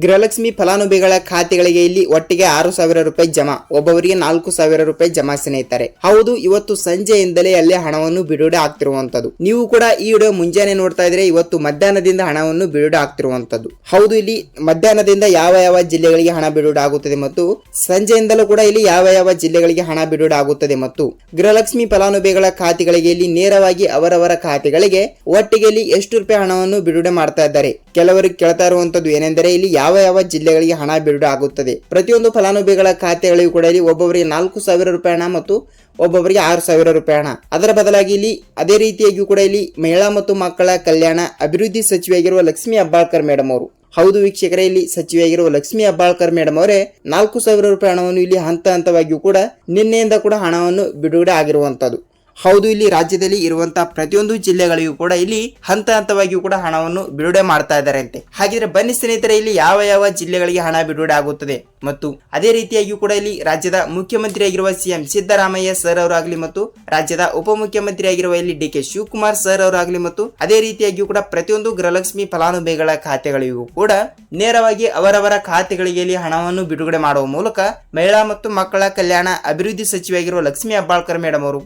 ಗೃಹಲಕ್ಷ್ಮಿ ಫಲಾನುಭವಿಗಳ ಖಾತೆಗಳಿಗೆ ಇಲ್ಲಿ ಒಟ್ಟಿಗೆ 6,000 ರೂಪಾಯಿ ಜಮಾ, ಒಬ್ಬೊಬ್ಬರಿಗೆ 4,000 ರೂಪಾಯಿ ಜಮಾ ಸ್ನೇಹಿತರೆ. ಹೌದು, ಇವತ್ತು ಸಂಜೆಯಿಂದಲೇ ಅಲ್ಲೇ ಹಣವನ್ನು ಬಿಡುಗಡೆ ಆಗ್ತಿರುವಂತದ್ದು. ನೀವು ಕೂಡ ಈ ವಿಡಿಯೋ ಮುಂಜಾನೆ ನೋಡ್ತಾ ಇದ್ರೆ ಇವತ್ತು ಮಧ್ಯಾಹ್ನದಿಂದ ಹಣವನ್ನು ಬಿಡುಗಡೆ ಆಗ್ತಿರುವಂತದ್ದು. ಹೌದು, ಇಲ್ಲಿ ಮಧ್ಯಾಹ್ನದಿಂದ ಯಾವ ಯಾವ ಜಿಲ್ಲೆಗಳಿಗೆ ಹಣ ಬಿಡುಗಡೆ ಆಗುತ್ತದೆ ಮತ್ತು ಸಂಜೆಯಿಂದಲೂ ಕೂಡ ಇಲ್ಲಿ ಯಾವ ಯಾವ ಜಿಲ್ಲೆಗಳಿಗೆ ಹಣ ಬಿಡುಗಡೆ ಆಗುತ್ತದೆ ಮತ್ತು ಗೃಹಲಕ್ಷ್ಮಿ ಫಲಾನುಭವಿಗಳ ಖಾತೆಗಳಿಗೆ ಇಲ್ಲಿ ನೇರವಾಗಿ ಅವರವರ ಖಾತೆಗಳಿಗೆ ಒಟ್ಟಿಗೆ ಇಲ್ಲಿ ಎಷ್ಟು ರೂಪಾಯಿ ಹಣವನ್ನು ಬಿಡುಗಡೆ ಮಾಡ್ತಾ ಇದ್ದಾರೆ. ಕೆಲವರಿಗೆ ಕೇಳ್ತಾ ಇರುವಂತದ್ದು ಏನೆಂದರೆ ಇಲ್ಲಿ ಯಾವ ಯಾವ ಜಿಲ್ಲೆಗಳಿಗೆ ಹಣ ಬಿಡುಗಡೆ ಆಗುತ್ತದೆ. ಪ್ರತಿಯೊಂದು ಫಲಾನುಭವಿಗಳ ಖಾತೆಗಳಿಗೂ ಕೂಡ ಇಲ್ಲಿ ಒಬ್ಬೊಬ್ಬರಿಗೆ 4,000 ರೂಪಾಯಿ ಹಣ ಮತ್ತು ಒಬ್ಬೊಬ್ಬರಿಗೆ 6,000 ರೂಪಾಯಿ ಹಣ. ಅದರ ಬದಲಾಗಿ ಇಲ್ಲಿ ಅದೇ ರೀತಿಯಾಗಿಯೂ ಕೂಡ ಇಲ್ಲಿ ಮಹಿಳಾ ಮತ್ತು ಮಕ್ಕಳ ಕಲ್ಯಾಣ ಅಭಿವೃದ್ಧಿ ಸಚಿವೆಯಾಗಿರುವ ಲಕ್ಷ್ಮಿ ಹೆಬ್ಬಾಳ್ಕರ್ ಮೇಡಮ್ ಅವರು, ಹೌದು ವೀಕ್ಷಕರೇ, ಇಲ್ಲಿ ಸಚಿವೆಯಾಗಿರುವ ಲಕ್ಷ್ಮಿ ಹೆಬ್ಬಾಳ್ಕರ್ ಮೇಡಮ್ ಅವರೇ 4,000 ರೂಪಾಯಿ ಹಣವನ್ನು ಇಲ್ಲಿ ಹಂತ ಹಂತವಾಗಿಯೂ ಕೂಡ ನಿನ್ನೆಯಿಂದ ಕೂಡ ಹಣವನ್ನು ಬಿಡುಗಡೆ ಆಗಿರುವಂತದ್ದು. ಹೌದು, ಇಲ್ಲಿ ರಾಜ್ಯದಲ್ಲಿ ಇರುವಂತಹ ಪ್ರತಿಯೊಂದು ಜಿಲ್ಲೆಗಳಿಗೂ ಕೂಡ ಇಲ್ಲಿ ಹಂತ ಹಂತವಾಗಿಯೂ ಕೂಡ ಹಣವನ್ನು ಬಿಡುಗಡೆ ಮಾಡ್ತಾ ಇದ್ದಾರೆ ಅಂತೆ. ಹಾಗಿದ್ರೆ ಬನ್ನಿ ಸ್ನೇಹಿತರೆ, ಇಲ್ಲಿ ಯಾವ ಯಾವ ಜಿಲ್ಲೆಗಳಿಗೆ ಹಣ ಬಿಡುಗಡೆ ಆಗುತ್ತದೆ ಮತ್ತು ಅದೇ ರೀತಿಯಾಗಿಯೂ ಕೂಡ ಇಲ್ಲಿ ರಾಜ್ಯದ ಮುಖ್ಯಮಂತ್ರಿಯಾಗಿರುವ ಸಿಎಂ ಸಿದ್ದರಾಮಯ್ಯ ಸರ್ ಅವರಾಗಲಿ ಮತ್ತು ರಾಜ್ಯದ ಉಪಮುಖ್ಯಮಂತ್ರಿಯಾಗಿರುವ ಇಲ್ಲಿ ಡಿ.ಕೆ. ಶಿವಕುಮಾರ್ ಸರ್ ಅವರಾಗಲಿ ಮತ್ತು ಅದೇ ರೀತಿಯಾಗಿಯೂ ಕೂಡ ಪ್ರತಿಯೊಂದು ಗೃಹಲಕ್ಷ್ಮಿ ಫಲಾನುಭವಿಗಳ ಖಾತೆಗಳಿಗೂ ಕೂಡ ನೇರವಾಗಿ ಅವರವರ ಖಾತೆಗಳಿಗೆ ಇಲ್ಲಿ ಹಣವನ್ನು ಬಿಡುಗಡೆ ಮಾಡುವ ಮೂಲಕ ಮಹಿಳಾ ಮತ್ತು ಮಕ್ಕಳ ಕಲ್ಯಾಣ ಅಭಿವೃದ್ಧಿ ಸಚಿವೆಯಾಗಿರುವ ಲಕ್ಷ್ಮಿ ಹೆಬ್ಬಾಳ್ಕರ್ ಮೇಡಮ್ ಅವರು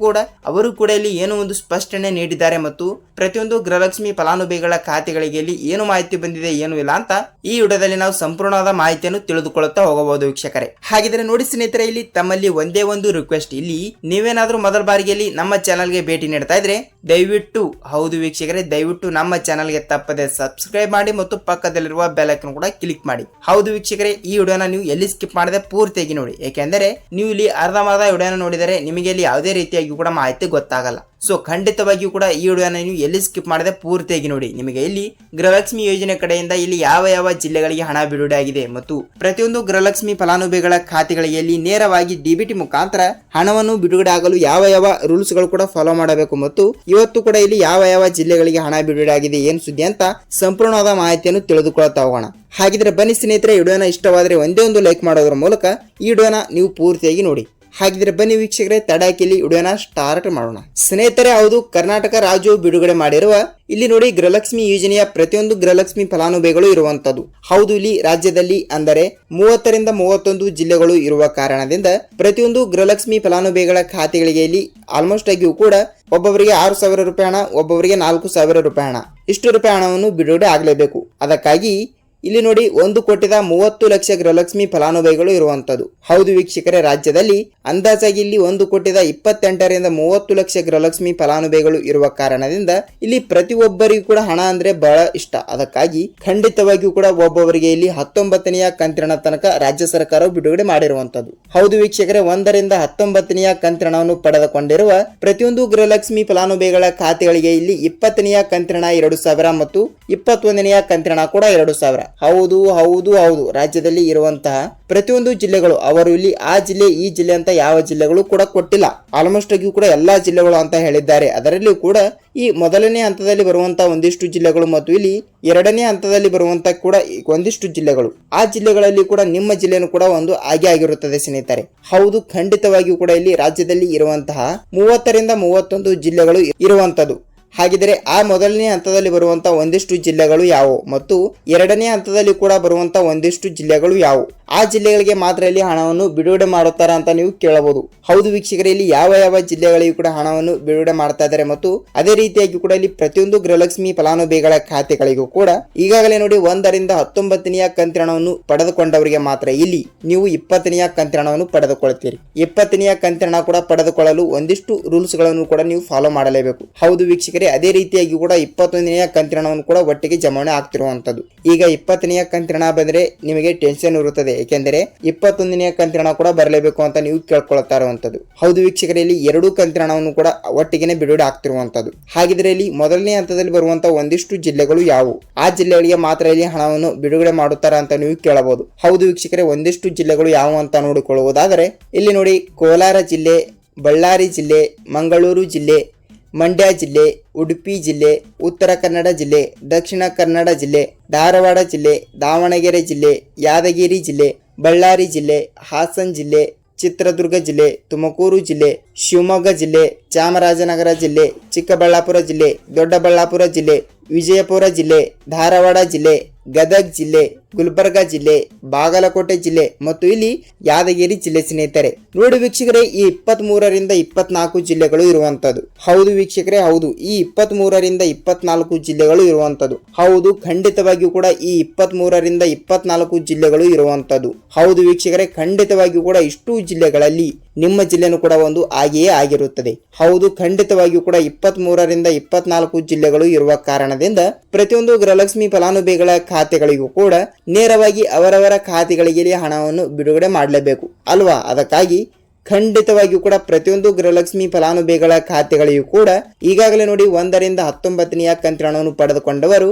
ಕೂಡ ಇಲ್ಲಿ ಏನು ಒಂದು ಸ್ಪಷ್ಟನೆ ನೀಡಿದ್ದಾರೆ ಮತ್ತು ಪ್ರತಿಯೊಂದು ಗೃಹಲಕ್ಷ್ಮಿ ಫಲಾನುಭವಿಗಳ ಖಾತೆಗಳಿಗೆ ಇಲ್ಲಿ ಏನು ಮಾಹಿತಿ ಬಂದಿದೆ ಏನು ಇಲ್ಲ ಅಂತ ಈ ವಿಡಿಯೋದಲ್ಲಿ ನಾವು ಸಂಪೂರ್ಣವಾದ ಮಾಹಿತಿಯನ್ನು ತಿಳಿದುಕೊಳ್ಳುತ್ತಾ ಹೋಗಬಹುದು ವೀಕ್ಷಕರೇ. ಹಾಗಿದ್ರೆ ನೋಡಿ ಸ್ನೇಹಿತರೆ, ಇಲ್ಲಿ ತಮ್ಮಲ್ಲಿ ಒಂದೇ ಒಂದು ರಿಕ್ವೆಸ್ಟ್, ಇಲ್ಲಿ ನೀವೇನಾದ್ರೂ ಮೊದಲ ಬಾರಿಗೆ ನಮ್ಮ ಚಾನಲ್ಗೆ ಭೇಟಿ ನೀಡ್ತಾ ಇದ್ರೆ ದಯವಿಟ್ಟು, ಹೌದು ವೀಕ್ಷಕರೇ, ದಯವಿಟ್ಟು ನಮ್ಮ ಚಾನಲ್ಗೆ ತಪ್ಪದೆ ಸಬ್ಸ್ಕ್ರೈಬ್ ಮಾಡಿ ಮತ್ತು ಪಕ್ಕದಲ್ಲಿರುವ ಬೆಲ್ ಐಕಾನ್ ಕೂಡ ಕ್ಲಿಕ್ ಮಾಡಿ. ಹೌದು ವೀಕ್ಷಕರೇ, ಈ ವಿಡಿಯೋನ ನೀವು ಎಲ್ಲಿ ಸ್ಕಿಪ್ ಮಾಡದೆ ಪೂರ್ತಿಯಾಗಿ ನೋಡಿ, ಯಾಕೆಂದರೆ ನೀವು ಇಲ್ಲಿ ಅರ್ಧಂಬರ್ಧ ವಿಡಿಯೋನ ನೋಡಿದರೆ ನಿಮಗೆ ಇಲ್ಲಿ ಯಾವುದೇ ರೀತಿಯಾಗಿ ಕೂಡ ಮಾಹಿತಿ ಗೊತ್ತಾಗಲ್ಲ. ಸೊ ಖಂಡಿತವಾಗಿಯೂ ಕೂಡ ಈ ವಿಡಿಯೋನ ನೀವು ಎಲ್ಲಿ ಸ್ಕಿಪ್ ಮಾಡದೆ ಪೂರ್ತಿಯಾಗಿ ನೋಡಿ. ನಿಮಗೆ ಇಲ್ಲಿ ಗೃಹಲಕ್ಷ್ಮಿ ಯೋಜನೆ ಕಡೆಯಿಂದ ಇಲ್ಲಿ ಯಾವ ಯಾವ ಜಿಲ್ಲೆಗಳಿಗೆ ಹಣ ಬಿಡುಗಡೆ ಆಗಿದೆ ಮತ್ತು ಪ್ರತಿಯೊಂದು ಗೃಹಲಕ್ಷ್ಮಿ ಫಲಾನುಭವಿಗಳ ಖಾತೆಗಳಿಗೆ ಇಲ್ಲಿ ನೇರವಾಗಿ ಡಿಬಿಟಿ ಮುಖಾಂತರ ಹಣವನ್ನು ಬಿಡುಗಡೆ ಆಗಲು ಯಾವ ಯಾವ ರೂಲ್ಸ್ ಗಳು ಕೂಡ ಫಾಲೋ ಮಾಡಬೇಕು ಮತ್ತು ಇವತ್ತು ಕೂಡ ಇಲ್ಲಿ ಯಾವ ಯಾವ ಜಿಲ್ಲೆಗಳಿಗೆ ಹಣ ಬಿಡುಗಡೆ ಆಗಿದೆ ಏನು ಸುದ್ದಿ ಅಂತ ಸಂಪೂರ್ಣವಾದ ಮಾಹಿತಿಯನ್ನು ತಿಳಿದುಕೊಳ್ಳುತ್ತಾ ಹೋಗೋಣ. ಹಾಗಿದ್ರೆ ಬನ್ನಿ ಸ್ನೇಹಿತರೆ, ವಿಡಿಯೋನ ಇಷ್ಟವಾದರೆ ಒಂದೇ ಒಂದು ಲೈಕ್ ಮಾಡೋದ್ರ ಮೂಲಕ ಈ ವಿಡಿಯೋನ ನೀವು ಪೂರ್ತಿಯಾಗಿ ನೋಡಿ. ಹಾಗಿದ್ರೆ ಬನ್ನಿ ವೀಕ್ಷಕರೇ, ತಡಾಕಿಲಿ ವಿಡಿಯೋನ ಸ್ಟಾರ್ಟ್ ಮಾಡೋಣ. ಸ್ನೇಹಿತರೆ, ಹೌದು, ಕರ್ನಾಟಕ ರಾಜ್ಯವು ಬಿಡುಗಡೆ ಮಾಡಿರುವ ಇಲ್ಲಿ ನೋಡಿ ಗೃಹಲಕ್ಷ್ಮಿ ಯೋಜನೆಯ ಪ್ರತಿಯೊಂದು ಗೃಹಲಕ್ಷ್ಮಿ ಫಲಾನುಭವಿಗಳು ಇರುವಂತದ್ದು. ಹೌದು, ಇಲ್ಲಿ ರಾಜ್ಯದಲ್ಲಿ ಅಂದರೆ 30 ರಿಂದ 31 ಜಿಲ್ಲೆಗಳು ಇರುವ ಕಾರಣದಿಂದ ಪ್ರತಿಯೊಂದು ಗೃಹಲಕ್ಷ್ಮಿ ಫಲಾನುಭವಿಗಳ ಖಾತೆಗಳಿಗೆ ಇಲ್ಲಿ ಆಲ್ಮೋಸ್ಟ್ ಆಗಿಯೂ ಕೂಡ ಒಬ್ಬೊಬ್ಬರಿಗೆ 6,000 ರೂಪಾಯಿ ಹಣ, ಒಬ್ಬೊಬ್ಬರಿಗೆ 4,000 ರೂಪಾಯಿ ಹಣ, ಇಷ್ಟು ರೂಪಾಯಿ ಹಣವನ್ನು ಬಿಡುಗಡೆ ಆಗಲೇಬೇಕು. ಅದಕ್ಕಾಗಿ ಇಲ್ಲಿ ನೋಡಿ 1,30,00,000 ಗೃಹಲಕ್ಷ್ಮಿ ಫಲಾನುಭವಿಗಳು ಇರುವಂತದ್ದು. ಹೌದು ವೀಕ್ಷಕರೇ, ರಾಜ್ಯದಲ್ಲಿ ಅಂದಾಜಾಗಿ ಇಲ್ಲಿ 1,28,ರಿಂದ 30 ಲಕ್ಷ ಗೃಹಲಕ್ಷ್ಮಿ ಫಲಾನುಭವಿಗಳು ಇರುವ ಕಾರಣದಿಂದ ಇಲ್ಲಿ ಪ್ರತಿಯೊಬ್ಬರಿಗೂ ಕೂಡ ಹಣ ಅಂದ್ರೆ ಬಹಳ ಇಷ್ಟ. ಅದಕ್ಕಾಗಿ ಖಂಡಿತವಾಗಿಯೂ ಕೂಡ ಒಬ್ಬೊಬ್ಬರಿಗೆ ಇಲ್ಲಿ 19ನೇ ಕಂತಿನ ತನಕ ರಾಜ್ಯ ಸರ್ಕಾರವು ಬಿಡುಗಡೆ ಮಾಡಿರುವಂತದ್ದು. ಹೌದು ವೀಕ್ಷಕರೇ, 1 ರಿಂದ 19ನೇ ಕಂತಿನವನ್ನು ಪಡೆದುಕೊಂಡಿರುವ ಪ್ರತಿಯೊಂದು ಗೃಹಲಕ್ಷ್ಮಿ ಫಲಾನುಭವಿಗಳ ಖಾತೆಗಳಿಗೆ ಇಲ್ಲಿ 20ನೇ ಕಂತಿನ 2,000 ಮತ್ತು 21ನೇ ಕಂತಿನ ಕೂಡ 2,000. ಹೌದು ಹೌದು ಹೌದು, ರಾಜ್ಯದಲ್ಲಿ ಇರುವಂತಹ ಪ್ರತಿಯೊಂದು ಜಿಲ್ಲೆಗಳು ಅವರು ಇಲ್ಲಿ ಆ ಜಿಲ್ಲೆ ಈ ಜಿಲ್ಲೆ ಅಂತ ಯಾವ ಜಿಲ್ಲೆಗಳು ಕೂಡ ಕೊಟ್ಟಿಲ್ಲ. ಆಲ್ಮೋಸ್ಟ್ ಆಗಿ ಕೂಡ ಎಲ್ಲಾ ಜಿಲ್ಲೆಗಳು ಅಂತ ಹೇಳಿದ್ದಾರೆ. ಅದರಲ್ಲಿ ಕೂಡ ಈ ಮೊದಲನೇ ಹಂತದಲ್ಲಿ ಬರುವಂತಹ ಒಂದಿಷ್ಟು ಜಿಲ್ಲೆಗಳು ಮತ್ತು ಇಲ್ಲಿ 2ನೇ ಹಂತದಲ್ಲಿ ಬರುವಂತಹ ಕೂಡ ಒಂದಿಷ್ಟು ಜಿಲ್ಲೆಗಳು, ಆ ಜಿಲ್ಲೆಗಳಲ್ಲಿ ಕೂಡ ನಿಮ್ಮ ಜಿಲ್ಲೆನೂ ಕೂಡ ಒಂದು ಆಗಿ ಆಗಿರುತ್ತದೆ ಸ್ನೇಹಿತರೆ. ಹೌದು, ಖಂಡಿತವಾಗಿಯೂ ಕೂಡ ಇಲ್ಲಿ ರಾಜ್ಯದಲ್ಲಿ ಇರುವಂತಹ 30 ರಿಂದ 31 ಜಿಲ್ಲೆಗಳು ಇರುವಂತದ್ದು. ಹಾಗಿದ್ರೆ ಆ ಮೊದಲನೇ ಹಂತದಲ್ಲಿ ಬರುವಂತಹ ಒಂದಿಷ್ಟು ಜಿಲ್ಲೆಗಳು ಯಾವುವು ಮತ್ತು 2ನೇ ಹಂತದಲ್ಲಿ ಕೂಡ ಬರುವಂತಹ ಒಂದಿಷ್ಟು ಜಿಲ್ಲೆಗಳು ಯಾವುವು, ಆ ಜಿಲ್ಲೆಗಳಿಗೆ ಮಾತ್ರ ಇಲ್ಲಿ ಹಣವನ್ನು ಬಿಡುಗಡೆ ಮಾಡುತ್ತಾರೆ ಅಂತ ನೀವು ಕೇಳಬಹುದು. ಹೌದು ವೀಕ್ಷಕರೇ, ಇಲ್ಲಿ ಯಾವ ಯಾವ ಜಿಲ್ಲೆಗಳಿಗೂ ಕೂಡ ಹಣವನ್ನು ಬಿಡುಗಡೆ ಮಾಡ್ತಾ ಇದ್ದಾರೆ ಮತ್ತು ಅದೇ ರೀತಿಯಾಗಿ ಕೂಡ ಇಲ್ಲಿ ಪ್ರತಿಯೊಂದು ಗೃಹಲಕ್ಷ್ಮಿ ಫಲಾನುಭವಿಗಳ ಖಾತೆಗಳಿಗೂ ಕೂಡ ಈಗಾಗಲೇ ನೋಡಿ 1 ರಿಂದ 19ನೇ ಕಂತಿನವನ್ನು ಪಡೆದುಕೊಂಡವರಿಗೆ ಮಾತ್ರ ಇಲ್ಲಿ ನೀವು 20ನೇ ಕಂತಿನವನ್ನು ಪಡೆದುಕೊಳ್ಳುತ್ತೀರಿ. 20ನೇ ಕಂತಿನ ಕೂಡ ಪಡೆದುಕೊಳ್ಳಲು ಒಂದಿಷ್ಟು ರೂಲ್ಸ್ ಗಳನ್ನು ಕೂಡ ನೀವು ಫಾಲೋ ಮಾಡಲೇಬೇಕು. ಹೌದು ವೀಕ್ಷಕರೇ, ಅದೇ ರೀತಿಯಾಗಿ ಕೂಡ 21ನೇ ಕಂತಿನವನ್ನು ಕೂಡ ಒಟ್ಟಿಗೆ ಜಮಾವಣೆ ಆಗ್ತಿರುವಂತದ್ದು. ಈಗ 20ನೇ ಕಂತಿನ ಬಂದ್ರೆ ನಿಮಗೆ ಟೆನ್ಷನ್ ಇರುತ್ತದೆ, ಏಕೆಂದರೆ 21ನೇ ಕಂತಿನ ಕೂಡ ಬರಲೇಬೇಕು ಅಂತ ನೀವು ಕೇಳ್ಕೊಳ್ತಾ ಇರುವಂತದ್ದು. ಹೌದು ವೀಕ್ಷಕರೇ, ಇಲ್ಲಿ 2 ಕಂತಿನವನ್ನು ಕೂಡ ಒಟ್ಟಿಗೆ ಬಿಡುಗಡೆ ಆಗ್ತಿರುವಂತದ್ದು. ಹಾಗಿದ್ರೆ ಇಲ್ಲಿ ಮೊದಲನೇ ಹಂತದಲ್ಲಿ ಬರುವಂತಹ ಒಂದಿಷ್ಟು ಜಿಲ್ಲೆಗಳು ಯಾವುವು, ಆ ಜಿಲ್ಲೆಗಳಿಗೆ ಮಾತ್ರ ಇಲ್ಲಿ ಹಣವನ್ನು ಬಿಡುಗಡೆ ಮಾಡುತ್ತಾರೆ ಅಂತ ನೀವು ಕೇಳಬಹುದು. ಹೌದು ವೀಕ್ಷಕರೇ, ಒಂದಿಷ್ಟು ಜಿಲ್ಲೆಗಳು ಯಾವುವು ಅಂತ ನೋಡಿಕೊಳ್ಳುವುದಾದರೆ ಇಲ್ಲಿ ನೋಡಿ ಕೋಲಾರ ಜಿಲ್ಲೆ, ಬಳ್ಳಾರಿ ಜಿಲ್ಲೆ, ಮಂಗಳೂರು ಜಿಲ್ಲೆ, ಮಂಡ್ಯ ಜಿಲ್ಲೆ, ಉಡುಪಿ ಜಿಲ್ಲೆ, ಉತ್ತರ ಕನ್ನಡ ಜಿಲ್ಲೆ, ದಕ್ಷಿಣ ಕನ್ನಡ ಜಿಲ್ಲೆ, ಧಾರವಾಡ ಜಿಲ್ಲೆ, ದಾವಣಗೆರೆ ಜಿಲ್ಲೆ, ಯಾದಗಿರಿ ಜಿಲ್ಲೆ, ಬಳ್ಳಾರಿ ಜಿಲ್ಲೆ, ಹಾಸನ ಜಿಲ್ಲೆ, ಚಿತ್ರದುರ್ಗ ಜಿಲ್ಲೆ, ತುಮಕೂರು ಜಿಲ್ಲೆ, ಶಿವಮೊಗ್ಗ ಜಿಲ್ಲೆ, ಚಾಮರಾಜನಗರ ಜಿಲ್ಲೆ, ಚಿಕ್ಕಬಳ್ಳಾಪುರ ಜಿಲ್ಲೆ, ದೊಡ್ಡಬಳ್ಳಾಪುರ ಜಿಲ್ಲೆ, ವಿಜಯಪುರ ಜಿಲ್ಲೆ, ಧಾರವಾಡ ಜಿಲ್ಲೆ, ಗದಗ್ ಜಿಲ್ಲೆ, ಗುಲ್ಬರ್ಗಾ ಜಿಲ್ಲೆ, ಬಾಗಲಕೋಟೆ ಜಿಲ್ಲೆ ಮತ್ತು ಇಲ್ಲಿ ಯಾದಗಿರಿ ಜಿಲ್ಲೆ ಸ್ನೇಹಿತರೆ. ನೋಡಿ ವೀಕ್ಷಕರೇ, ಈ 23ರಿಂದ 24 ಜಿಲ್ಲೆಗಳು ಇರುವಂತದ್ದು. ಹೌದು ವೀಕ್ಷಕರೇ, ಹೌದು, ಈ 23ರಿಂದ 24 ಜಿಲ್ಲೆಗಳು ಇರುವಂತದ್ದು. ಹೌದು, ಖಂಡಿತವಾಗಿಯೂ ಕೂಡ ಈ 23ರಿಂದ 24 ಜಿಲ್ಲೆಗಳು ಇರುವಂತದ್ದು. ಹೌದು ವೀಕ್ಷಕರೇ, ಖಂಡಿತವಾಗಿಯೂ ಕೂಡ ಇಷ್ಟು ಜಿಲ್ಲೆಗಳಲ್ಲಿ ನಿಮ್ಮ ಜಿಲ್ಲೆನೂ ಕೂಡ ಒಂದು ಹಾಗೆಯೇ ಆಗಿರುತ್ತದೆ. ಹೌದು, ಖಂಡಿತವಾಗಿಯೂ ಕೂಡ 23ರಿಂದ 24 ಜಿಲ್ಲೆಗಳು ಇರುವ ಕಾರಣದಿಂದ ಪ್ರತಿಯೊಂದು ಗೃಹಲಕ್ಷ್ಮಿ ಫಲಾನುಭವಿಗಳ ಖಾತೆಗಳಿಗೂ ಕೂಡ ನೇರವಾಗಿ ಅವರವರ ಖಾತೆಗಳಿಗೆ ಹಣವನ್ನು ಬಿಡುಗಡೆ ಮಾಡಲೇಬೇಕು ಅಲ್ವಾ. ಅದಕ್ಕಾಗಿ ಖಂಡಿತವಾಗಿಯೂ ಕೂಡ ಪ್ರತಿಯೊಂದು ಗೃಹಲಕ್ಷ್ಮಿ ಫಲಾನುಭವಿಗಳ ಖಾತೆಗಳಿಗೂ ಕೂಡ ಈಗಾಗಲೇ ನೋಡಿ 1ರಿಂದ 19ನೆಯ ಕಂತಿನ ಹಣವನ್ನು ಪಡೆದುಕೊಂಡವರು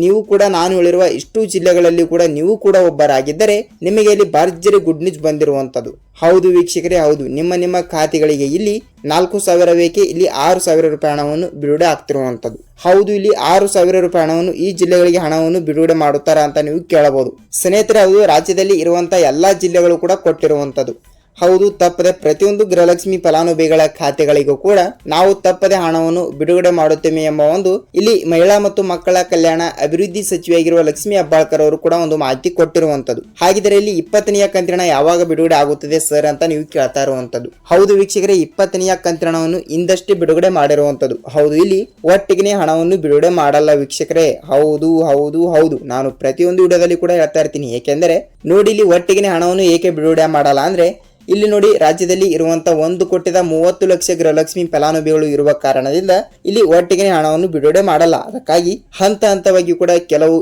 ನೀವು ಕೂಡ ನಾನು ಹೇಳಿರುವ ಇಷ್ಟು ಜಿಲ್ಲೆಗಳಲ್ಲಿ ಕೂಡ ನೀವು ಕೂಡ ಒಬ್ಬರಾಗಿದ್ದರೆ ನಿಮಗೆ ಇಲ್ಲಿ ಭರ್ಜರಿ ಗುಡ್ ನ್ಯೂಸ್ ಬಂದಿರುವಂತದ್ದು. ಹೌದು ವೀಕ್ಷಕರೇ, ಹೌದು, ನಿಮ್ಮ ಖಾತೆಗಳಿಗೆ ಇಲ್ಲಿ 4,000 ಬೇಕೆ ಇಲ್ಲಿ 6,000 ರೂಪಾಯಿ ಹಣವನ್ನು ಬಿಡುಗಡೆ ಆಗ್ತಿರುವಂತದ್ದು. ಹೌದು, ಇಲ್ಲಿ 6,000 ರೂಪಾಯಿ ಹಣವನ್ನು ಈ ಜಿಲ್ಲೆಗಳಿಗೆ ಹಣವನ್ನು ಬಿಡುಗಡೆ ಮಾಡುತ್ತಾರಾ ಅಂತ ನೀವು ಕೇಳಬಹುದು ಸ್ನೇಹಿತರೆ. ಹೌದು, ರಾಜ್ಯದಲ್ಲಿ ಇರುವಂತಹ ಎಲ್ಲಾ ಜಿಲ್ಲೆಗಳು ಕೂಡ ಕೊಟ್ಟಿರುವಂತದ್ದು. ಹೌದು, ತಪ್ಪದೆ ಪ್ರತಿಯೊಂದು ಗೃಹಲಕ್ಷ್ಮಿ ಫಲಾನುಭವಿಗಳ ಖಾತೆಗಳಿಗೂ ಕೂಡ ನಾವು ತಪ್ಪದೆ ಹಣವನ್ನು ಬಿಡುಗಡೆ ಮಾಡುತ್ತೇವೆ ಎಂಬ ಒಂದು ಇಲ್ಲಿ ಮಹಿಳಾ ಮತ್ತು ಮಕ್ಕಳ ಕಲ್ಯಾಣ ಅಭಿವೃದ್ಧಿ ಸಚಿವೆಯಾಗಿರುವ ಲಕ್ಷ್ಮಿ ಹೆಬ್ಬಾಳ್ಕರ್ ಅವರು ಕೂಡ ಒಂದು ಮಾಹಿತಿ ಕೊಟ್ಟಿರುವಂತದ್ದು. ಹಾಗಿದ್ರೆ ಇಲ್ಲಿ 20ನೆಯ ಕಂತಿನ ಯಾವಾಗ ಬಿಡುಗಡೆ ಆಗುತ್ತದೆ ಸರ್ ಅಂತ ನೀವು ಕೇಳ್ತಾ ಇರುವಂತದ್ದು. ಹೌದು ವೀಕ್ಷಕರೇ, 20ನೆಯ ಕಂತಿನ ಹಣವನ್ನು ಇಂದಷ್ಟೇ ಬಿಡುಗಡೆ ಮಾಡಿರುವಂತದ್ದು. ಹೌದು, ಇಲ್ಲಿ ಒಟ್ಟಿಗೆ ಹಣವನ್ನು ಬಿಡುಗಡೆ ಮಾಡಲ್ಲ ವೀಕ್ಷಕರೇ. ಹೌದು ಹೌದು ಹೌದು, ನಾನು ಪ್ರತಿಯೊಂದು ವಿಡಿಯೋದಲ್ಲಿ ಕೂಡ ಹೇಳ್ತಾ ಇರ್ತೀನಿ. ಏಕೆಂದರೆ ನೋಡಿ, ಇಲ್ಲಿ ಒಟ್ಟಿಗೆ ಹಣವನ್ನು ಏಕೆ ಬಿಡುಗಡೆ ಮಾಡಲ್ಲ ಅಂದ್ರೆ ಇಲ್ಲಿ ನೋಡಿ, ರಾಜ್ಯದಲ್ಲಿ ಇರುವಂತಹ 1,30,30,00,000 ಗೃಹಲಕ್ಷ್ಮಿ ಫಲಾನುಭವಿಗಳು ಇರುವ ಕಾರಣದಿಂದ ಇಲ್ಲಿ ಒಟ್ಟಿಗೆ ಹಣವನ್ನು ಬಿಡುಗಡೆ ಮಾಡಲ್ಲ. ಅದಕ್ಕಾಗಿ ಹಂತವಾಗಿ ಕೂಡ ಕೆಲವು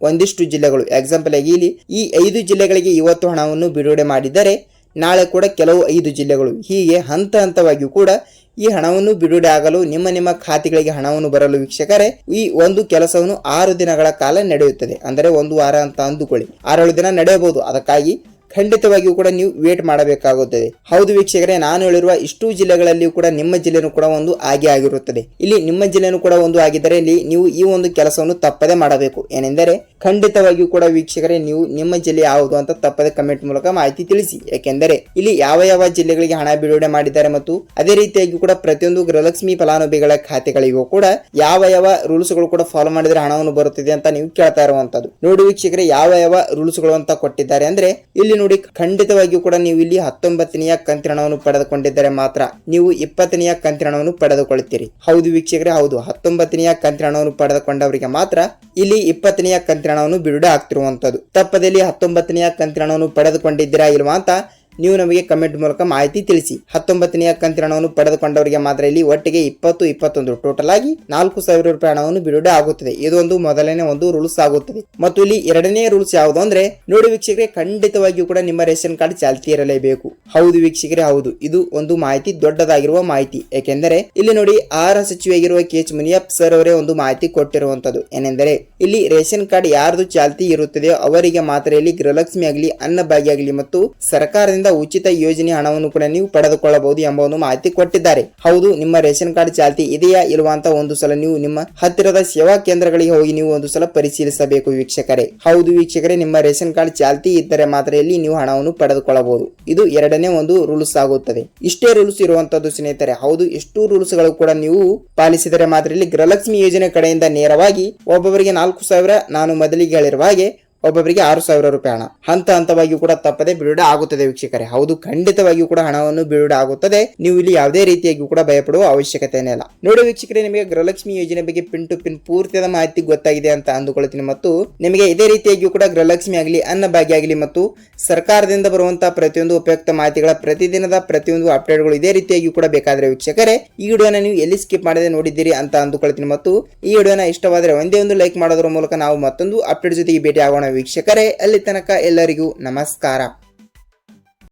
ಒಂದಿಷ್ಟು ಜಿಲ್ಲೆಗಳು, ಎಕ್ಸಾಂಪಲ್ ಆಗಿ ಇಲ್ಲಿ ಈ 5 ಜಿಲ್ಲೆಗಳಿಗೆ ಇವತ್ತು ಹಣವನ್ನು ಬಿಡುಗಡೆ ಮಾಡಿದರೆ ನಾಳೆ ಕೂಡ ಕೆಲವು 5 ಜಿಲ್ಲೆಗಳು, ಹೀಗೆ ಹಂತವಾಗಿ ಕೂಡ ಈ ಹಣವನ್ನು ಬಿಡುಗಡೆ ಆಗಲು ನಿಮ್ಮ ಖಾತೆಗಳಿಗೆ ಹಣವನ್ನು ಬರಲು ವೀಕ್ಷಕರೇ ಈ ಒಂದು ಕೆಲಸವನ್ನು 6 ದಿನಗಳ ಕಾಲ ನಡೆಯುತ್ತದೆ. ಅಂದರೆ 1 ವಾರ ಅಂತ ಅಂದುಕೊಳ್ಳಿ, 6-7 ದಿನ ನಡೆಯಬಹುದು. ಅದಕ್ಕಾಗಿ ಖಂಡಿತವಾಗಿಯೂ ಕೂಡ ನೀವು ವೇಟ್ ಮಾಡಬೇಕಾಗುತ್ತದೆ. ಹೌದು ವೀಕ್ಷಕರೇ, ನಾನು ಹೇಳಿರುವ ಇಷ್ಟು ಜಿಲ್ಲೆಗಳಲ್ಲಿಯೂ ಕೂಡ ನಿಮ್ಮ ಜಿಲ್ಲೆನೂ ಕೂಡ ಒಂದು ಹಾಗೆ ಆಗಿರುತ್ತದೆ. ಇಲ್ಲಿ ನಿಮ್ಮ ಜಿಲ್ಲೆನೂ ಕೂಡ ಒಂದು ಆಗಿದ್ದರೆ ಇಲ್ಲಿ ನೀವು ಈ ಒಂದು ಕೆಲಸವನ್ನು ತಪ್ಪದೆ ಮಾಡಬೇಕು. ಏನೆಂದರೆ ಖಂಡಿತವಾಗಿಯೂ ಕೂಡ ವೀಕ್ಷಕರೇ, ನೀವು ನಿಮ್ಮ ಜಿಲ್ಲೆ ಯಾವುದು ಅಂತ ತಪ್ಪದೆ ಕಮೆಂಟ್ ಮೂಲಕ ಮಾಹಿತಿ ತಿಳಿಸಿ. ಯಾಕೆಂದರೆ ಇಲ್ಲಿ ಯಾವ ಜಿಲ್ಲೆಗಳಿಗೆ ಹಣ ಬಿಡುಗಡೆ ಮಾಡಿದ್ದಾರೆ ಮತ್ತು ಅದೇ ರೀತಿಯಾಗಿ ಕೂಡ ಪ್ರತಿಯೊಂದು ಗೃಹಲಕ್ಷ್ಮಿ ಫಲಾನುಭವಿಗಳ ಖಾತೆಗಳಿಗೂ ಕೂಡ ಯಾವ ರೂಲ್ಸ್ ಗಳು ಕೂಡ ಫಾಲೋ ಮಾಡಿದ್ರೆ ಹಣವನ್ನು ಬರುತ್ತದೆ ಅಂತ ನೀವು ಕೇಳ್ತಾ ಇರುವಂತದ್ದು. ನೋಡಿ ವೀಕ್ಷಕರೇ, ಯಾವ ರೂಲ್ಸ್ ಗಳು ಅಂತ ಕೊಟ್ಟಿದ್ದಾರೆ ಅಂದ್ರೆ ಇಲ್ಲಿ ನೋಡಿ, ಖಂಡಿತವಾಗಿಯೂ ಕೂಡ ನೀವು ಇಲ್ಲಿ 19ನೆಯ ಕಂತಿನ ಹಣವನ್ನು ಪಡೆದುಕೊಂಡಿದ್ದರೆ ಮಾತ್ರ ನೀವು 20ನೆಯ ಕಂತಿನ ಹಣವನ್ನು ಪಡೆದುಕೊಳ್ಳುತ್ತೀರಿ. ಹೌದು ವೀಕ್ಷಕರೇ, ಹೌದು, 19ನೆಯ ಕಂತಿನ ಹಣವನ್ನು ಪಡೆದುಕೊಂಡವರಿಗೆ ಮಾತ್ರ ಇಲ್ಲಿ 20ನೆಯ ಕಂತಿನ ಹಣವನ್ನು ಬಿಡುಗಡೆ ಆಗ್ತಿರುವಂತದ್ದು. ತಪ್ಪದಲ್ಲಿ 19ನೆಯ ಕಂತಿನ ಹಣವನ್ನು ಪಡೆದುಕೊಂಡಿದ್ದೀರಾ ಇಲ್ವಾ ಅಂತ ನೀವು ನಮಗೆ ಕಮೆಂಟ್ ಮೂಲಕ ಮಾಹಿತಿ ತಿಳಿಸಿ. 19ನೆಯ ಕಂತಿನ ಹಣವನ್ನು ಪಡೆದುಕೊಂಡವರಿಗೆ ಮಾತ್ರ ಇಲ್ಲಿ ಒಟ್ಟಿಗೆ 20-21 ಟೋಟಲ್ ಆಗಿ 4,000 ರೂಪಾಯಿ ಹಣವನ್ನು ಬಿಡುಗಡೆ ಆಗುತ್ತದೆ. ಇದೊಂದು ಮೊದಲನೇ ಒಂದು ರೂಲ್ಸ್ ಆಗುತ್ತದೆ. ಮತ್ತು ಇಲ್ಲಿ ಎರಡನೇ ರೂಲ್ಸ್ ಯಾವುದು ಅಂದ್ರೆ ನೋಡಿ ವೀಕ್ಷಕರೇ, ಖಂಡಿತವಾಗಿಯೂ ಕೂಡ ನಿಮ್ಮ ರೇಷನ್ ಕಾರ್ಡ್ ಚಾಲ್ತಿ ಇರಲೇಬೇಕು. ಹೌದು ವೀಕ್ಷಕರೇ, ಹೌದು, ಇದು ಒಂದು ಮಾಹಿತಿ ದೊಡ್ಡದಾಗಿರುವ ಮಾಹಿತಿ. ಯಾಕೆಂದರೆ ಇಲ್ಲಿ ನೋಡಿ, ಆಹಾರ ಸಚಿವೆಯಾಗಿರುವ KH ಮುನಿಯಪ್ಪ ಸರ್ ಅವರೇ ಒಂದು ಮಾಹಿತಿ ಕೊಟ್ಟಿರುವಂತದ್ದು. ಏನೆಂದರೆ ಇಲ್ಲಿ ರೇಷನ್ ಕಾರ್ಡ್ ಯಾರ್ದು ಚಾಲ್ತಿ ಇರುತ್ತದೆಯೋ ಅವರಿಗೆ ಮಾತ್ರ ಇಲ್ಲಿ ಗೃಹಲಕ್ಷ್ಮಿ ಆಗಲಿ, ಅನ್ನಭಾಗ್ಯ ಆಗಲಿ ಮತ್ತು ಸರ್ಕಾರದಿಂದ ಉಚಿತ ಯೋಜನೆ ಹಣವನ್ನು ಕೂಡ ನೀವು ಪಡೆದುಕೊಳ್ಳಬಹುದು ಎಂಬ ಒಂದು ಮಾಹಿತಿ ಕೊಟ್ಟಿದ್ದಾರೆ. ಹೌದು, ನಿಮ್ಮ ರೇಷನ್ ಕಾರ್ಡ್ ಚಾಲ್ತಿ ಇದೆಯಾ ಇಲ್ವಾ ಅಂತ ಒಂದು ಸಲ ನೀವು ನಿಮ್ಮ ಹತ್ತಿರದ ಸೇವಾ ಕೇಂದ್ರಗಳಿಗೆ ಹೋಗಿ ನೀವು ಒಂದು ಸಲ ಪರಿಶೀಲಿಸಬೇಕು ವೀಕ್ಷಕರೇ. ಹೌದು ವೀಕ್ಷಕರೇ, ನಿಮ್ಮ ರೇಷನ್ ಕಾರ್ಡ್ ಚಾಲ್ತಿ ಇದ್ದರೆ ಮಾತ್ರ ಇಲ್ಲಿ ನೀವು ಹಣವನ್ನು ಪಡೆದುಕೊಳ್ಳಬಹುದು. ಇದು ಎರಡನೇ ಒಂದು ರೂಲ್ಸ್ ಆಗುತ್ತದೆ. ಇಷ್ಟೇ ರೂಲ್ಸ್ ಇರುವಂತದ್ದು ಸ್ನೇಹಿತರೆ. ಹೌದು, ಇಷ್ಟು ರೂಲ್ಸ್ ಗಳು ಕೂಡ ನೀವು ಪಾಲಿಸಿದರೆ ಮಾತ್ರ ಇಲ್ಲಿ ಗೃಹಲಕ್ಷ್ಮಿ ಯೋಜನೆ ಕಡೆಯಿಂದ ನೇರವಾಗಿ ಒಬ್ಬೊಬ್ಬರಿಗೆ 4,000, ನಾನು ಮೊದಲಿಗೆ ಹೇಳಿರುವ ಹಾಗೆ ಒಬ್ಬೊಬ್ಬರಿಗೆ 6,000 ರೂಪಾಯಿ ಹಣ ಹಂತವಾಗಿಯೂ ಕೂಡ ತಪ್ಪದೆ ಬಿಡುಗಡೆ ಆಗುತ್ತದೆ ವೀಕ್ಷಕರೇ. ಹೌದು, ಖಂಡಿತವಾಗಿಯೂ ಕೂಡ ಹಣವನ್ನು ಬಿಡುಗಡೆ ಆಗುತ್ತದೆ. ನೀವು ಇಲ್ಲಿ ಯಾವುದೇ ರೀತಿಯಾಗಿ ಕೂಡ ಭಯಪಡುವ ಅವಶ್ಯಕತೆ ಇಲ್ಲ. ನೋಡಿ ವೀಕ್ಷಕರೇ, ನಿಮಗೆ ಗೃಹಲಕ್ಷ್ಮಿ ಯೋಜನೆ ಬಗ್ಗೆ ಪಿನ್ ಟು ಪಿನ್ ಪೂರ್ತಿಯಾದ ಮಾಹಿತಿ ಗೊತ್ತಾಗಿದೆ ಅಂತ ಅಂದುಕೊಳ್ತೀನಿ. ಮತ್ತು ನಿಮಗೆ ಇದೇ ರೀತಿಯಾಗಿ ಕೂಡ ಗೃಹಲಕ್ಷ್ಮಿ ಆಗಲಿ, ಅನ್ನಭಾಗ್ಯ ಆಗಲಿ ಮತ್ತು ಸರ್ಕಾರದಿಂದ ಬರುವಂತಹ ಪ್ರತಿಯೊಂದು ಉಪಯುಕ್ತ ಮಾಹಿತಿಗಳ ಪ್ರತಿದಿನದ ಪ್ರತಿಯೊಂದು ಅಪ್ಡೇಟ್ಗಳು ಇದೇ ರೀತಿಯಾಗಿ ಕೂಡ ಬೇಕಾದ್ರೆ ವೀಕ್ಷಕರೇ ಈ ವಿಡಿಯೋನ ನೀವು ಎಲ್ಲಿ ಸ್ಕಿಪ್ ಮಾಡದೆ ನೋಡಿದ್ದೀರಿ ಅಂತ ಅಂದುಕೊಳ್ತೀನಿ. ಮತ್ತು ಈ ವಿಡಿಯೋನ ಇಷ್ಟವಾದರೆ ಒಂದೇ ಒಂದು ಲೈಕ್ ಮಾಡೋದ್ರ ಮೂಲಕ ನಾವು ಮತ್ತೊಂದು ಅಪ್ಡೇಟ್ ಜೊತೆಗೆ ಭೇಟಿ ಆಗೋಣ ವೀಕ್ಷಕರೇ. ಅಲ್ಲಿ ತನಕ ಎಲ್ಲರಿಗೂ ನಮಸ್ಕಾರ.